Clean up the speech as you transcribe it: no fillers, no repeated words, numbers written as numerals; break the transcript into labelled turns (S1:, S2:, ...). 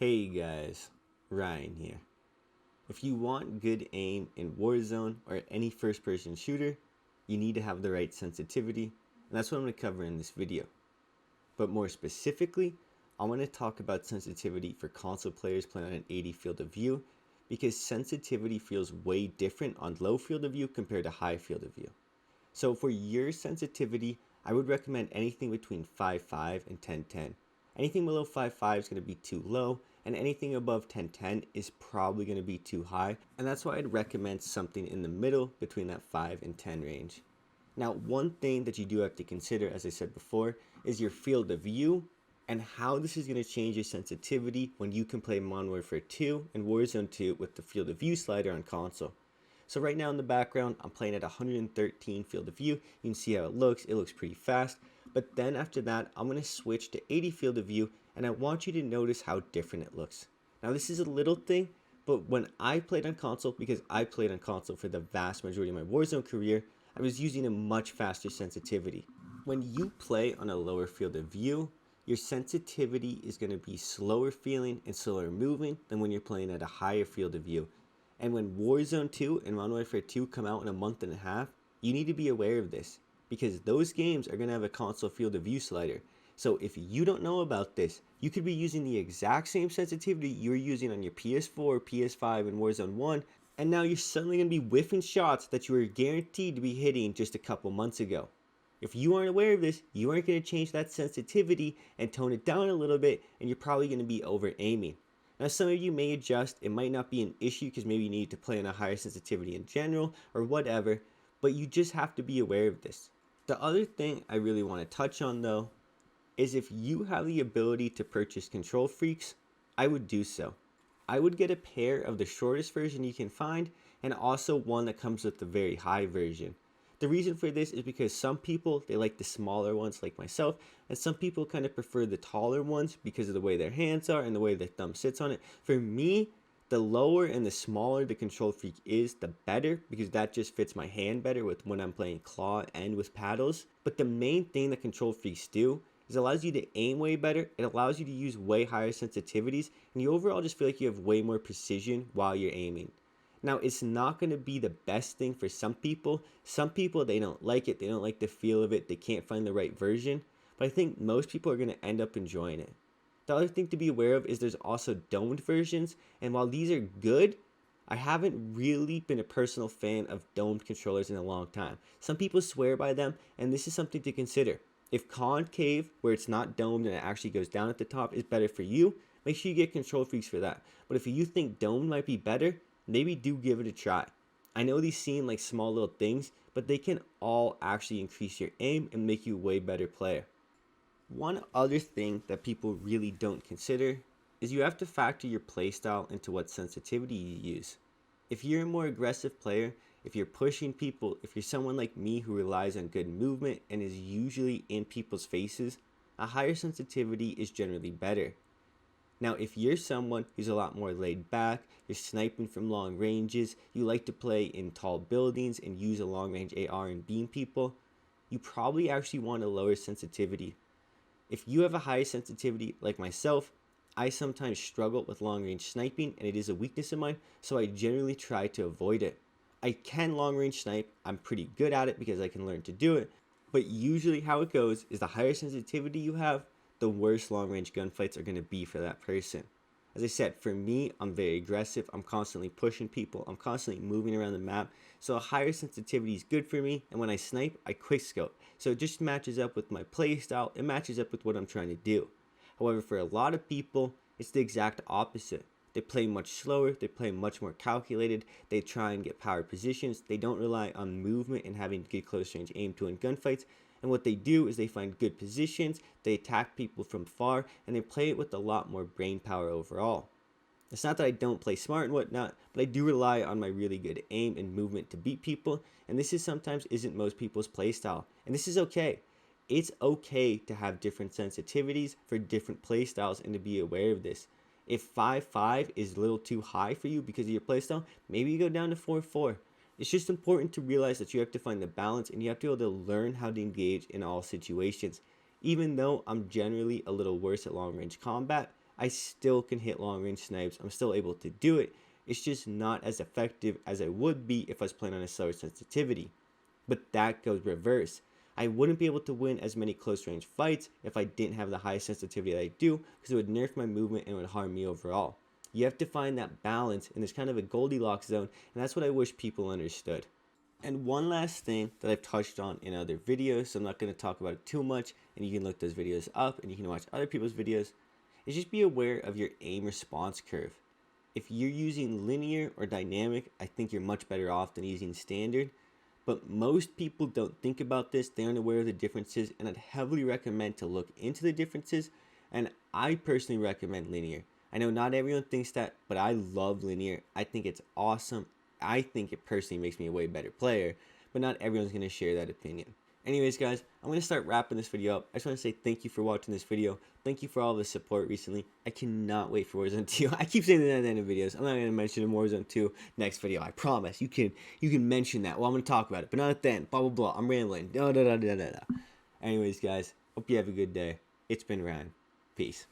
S1: Hey guys, Ryan here. If you want good aim in Warzone or any first person shooter, you need to have the right sensitivity, and that's what I'm going to cover in this video. But more specifically, I want to talk about sensitivity for console players playing on an 80 field of view, because sensitivity feels way different on low field of view compared to high field of view. So for your sensitivity, I would recommend anything between 5.5 and 10.10. Anything below 5.5 is going to be too low, and anything above 10.10 is probably going to be too high, and that's why I'd recommend something in the middle between that 5 and 10 range. Now, one thing that you do have to consider, as I said before, is your field of view and how this is going to change your sensitivity when you can play Modern Warfare 2 and Warzone 2 with the field of view slider on console. So right now in the background, I'm playing at 113 field of view. You can see how it looks pretty fast. But then after that, I'm going to switch to 80 field of view, and I want you to notice how different it looks. Now this is a little thing, but when I played on console, because I played on console for the vast majority of my Warzone career, I was using a much faster sensitivity. When you play on a lower field of view, your sensitivity is going to be slower feeling and slower moving than when you're playing at a higher field of view. And when Warzone 2 and Modern Warfare 2 come out in a month and a half, you need to be aware of this, because those games are going to have a console field of view slider. So if you don't know about this, you could be using the exact same sensitivity you're using on your PS4, PS5, and Warzone 1, and now you're suddenly going to be whiffing shots that you were guaranteed to be hitting just a couple months ago. If you aren't aware of this, you aren't going to change that sensitivity and tone it down a little bit, and you're probably going to be over aiming. Now some of you may adjust, it might not be an issue because maybe you need to play on a higher sensitivity in general or whatever, but you just have to be aware of this. The other thing I really want to touch on though, is if you have the ability to purchase control freaks, I would do so. I would get a pair of the shortest version you can find, and also one that comes with the very high version. The reason for this is because some people, they like the smaller ones like myself, and some people kind of prefer the taller ones because of the way their hands are and the way their thumb sits on it. For me, the lower and the smaller the control freak is, the better, because that just fits my hand better with when I'm playing claw and with paddles. But the main thing that control freaks do is it allows you to aim way better, it allows you to use way higher sensitivities, and you overall just feel like you have way more precision while you're aiming. Now, it's not going to be the best thing for some people. Some people, they don't like it. They don't like the feel of it. They can't find the right version. But I think most people are going to end up enjoying it. The other thing to be aware of is there's also domed versions. And while these are good, I haven't really been a personal fan of domed controllers in a long time. Some people swear by them, and this is something to consider. If concave, where it's not domed and it actually goes down at the top, is better for you, make sure you get control freaks for that. But if you think domed might be better, maybe do give it a try. I know these seem like small little things, but they can all actually increase your aim and make you a way better player. One other thing that people really don't consider is you have to factor your playstyle into what sensitivity you use. If you're a more aggressive player, if you're pushing people, if you're someone like me who relies on good movement and is usually in people's faces, a higher sensitivity is generally better. Now, if you're someone who's a lot more laid back, you're sniping from long ranges, you like to play in tall buildings and use a long range AR and beam people, you probably actually want a lower sensitivity. If you have a high sensitivity like myself, I sometimes struggle with long range sniping, and it is a weakness of mine, so I generally try to avoid it. I can long range snipe, I'm pretty good at it because I can learn to do it, but usually how it goes is the higher sensitivity you have, the worse long range gunfights are going to be for that person. As I said, for me, I'm very aggressive, I'm constantly pushing people, I'm constantly moving around the map, so a higher sensitivity is good for me, and when I snipe, I quickscope. So it just matches up with my playstyle, it matches up with what I'm trying to do. However, for a lot of people, it's the exact opposite. They play much slower, they play much more calculated, they try and get power positions, they don't rely on movement and having good close range aim to win gunfights, and what they do is they find good positions, they attack people from far, and they play it with a lot more brain power overall. It's not that I don't play smart and whatnot, but I do rely on my really good aim and movement to beat people, and this is sometimes isn't most people's playstyle, and this is okay. It's okay to have different sensitivities for different playstyles and to be aware of this. If 5.5 is a little too high for you because of your playstyle, maybe you go down to 4.4. It's just important to realize that you have to find the balance and you have to be able to learn how to engage in all situations. Even though I'm generally a little worse at long range combat, I still can hit long range snipes. I'm still able to do it. It's just not as effective as I would be if I was playing on a slower sensitivity. But that goes reverse. I wouldn't be able to win as many close range fights if I didn't have the high sensitivity that I do, because it would nerf my movement and it would harm me overall. You have to find that balance, and there's kind of a Goldilocks zone, and that's what I wish people understood. And one last thing that I've touched on in other videos, so I'm not going to talk about it too much, and you can look those videos up and you can watch other people's videos, is just be aware of your aim response curve. If you're using linear or dynamic, I think you're much better off than using standard. But most people don't think about this, they aren't aware of the differences, and I'd heavily recommend to look into the differences, and I personally recommend linear. I know not everyone thinks that, but I love linear. I think it's awesome. I think it personally makes me a way better player, but not everyone's going to share that opinion. Anyways, guys, I'm going to start wrapping this video up. I just want to say thank you for watching this video. Thank you for all the support recently. I cannot wait for Warzone 2. I keep saying that at the end of videos. I'm not going to mention in Warzone 2 next video. I promise. You can mention that. Well, I'm going to talk about it, but not at the end. Blah, blah, blah. I'm rambling. Anyways, guys, hope you have a good day. It's been Ryan. Peace.